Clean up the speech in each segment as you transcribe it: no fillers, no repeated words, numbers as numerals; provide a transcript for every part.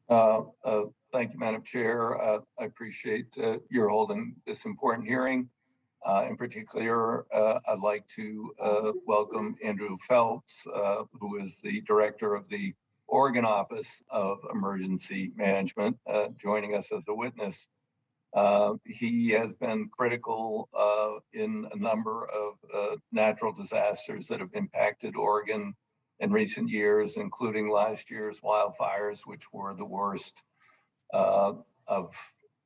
Thank you, Madam Chair. I appreciate your holding this important hearing. In particular, I'd like to welcome Andrew Phelps, who is the director of the Oregon Office of Emergency Management, joining us as a witness. He has been critical in a number of natural disasters that have impacted Oregon in recent years, including last year's wildfires, which were the worst of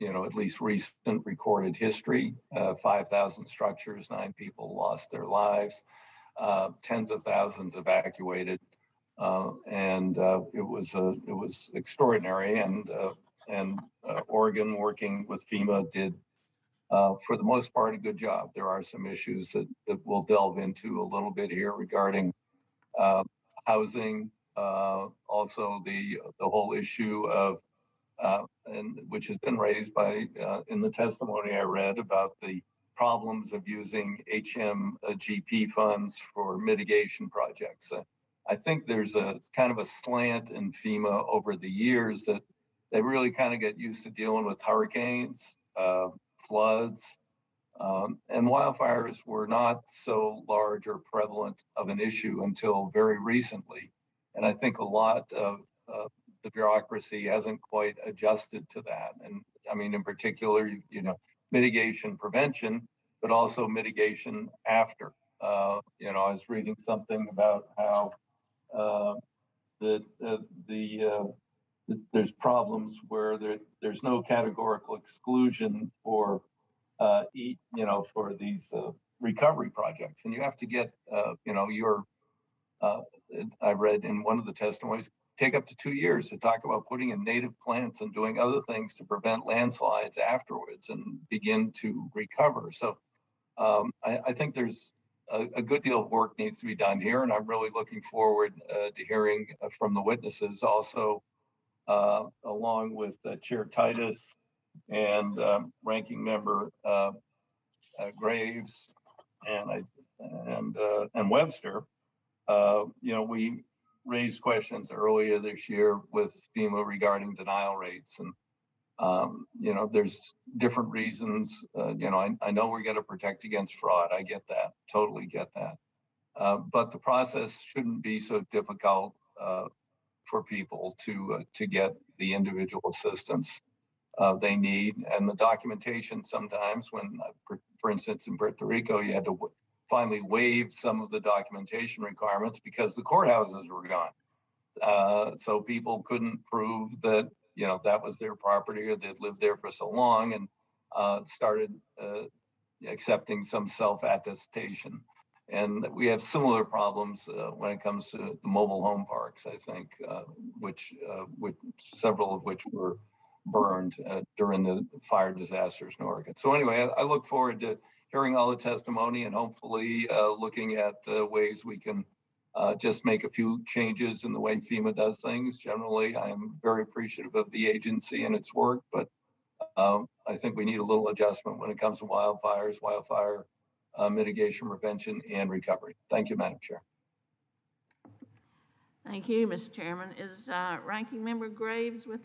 at least recent recorded history. 5,000 structures, 9 people lost their lives, tens of thousands evacuated, and it was extraordinary. And Oregon, working with FEMA, did for the most part a good job. There are some issues that we'll delve into a little bit here regarding housing, also the whole issue of and which has been raised by in the testimony I read about the problems of using HMGP funds for mitigation projects. I think there's a kind of a slant in FEMA over the years that they really kind of get used to dealing with hurricanes, floods, and wildfires were not so large or prevalent of an issue until very recently. And I think a lot of the bureaucracy hasn't quite adjusted to that. And I mean, in particular, mitigation prevention, but also mitigation after. I was reading something about how there's problems where there's no categorical exclusion for for these recovery projects, and you have to get I read in one of the testimonies, take up to 2 years to talk about putting in native plants and doing other things to prevent landslides afterwards and begin to recover. So I think there's a good deal of work needs to be done here, and I'm really looking forward to hearing from the witnesses also, along with Chair Titus and Ranking Member Graves and Webster. We raised questions earlier this year with FEMA regarding denial rates, and there's different reasons. I know we're going to protect against fraud. I get that, totally get that. But the process shouldn't be so difficult for people to get the individual assistance they need. And the documentation sometimes, when, for instance, in Puerto Rico, you had to finally waive some of the documentation requirements because the courthouses were gone. So people couldn't prove that that was their property or they'd lived there for so long, and started accepting some self-attestation. And we have similar problems when it comes to the mobile home parks, I think, which several of which were burned during the fire disasters in Oregon. So anyway, I look forward to hearing all the testimony and hopefully looking at ways we can just make a few changes in the way FEMA does things. Generally, I am very appreciative of the agency and its work, but I think we need a little adjustment when it comes to wildfire mitigation, prevention, and recovery. Thank you, Madam Chair. Thank you, Mr. Chairman. Is Ranking Member Graves with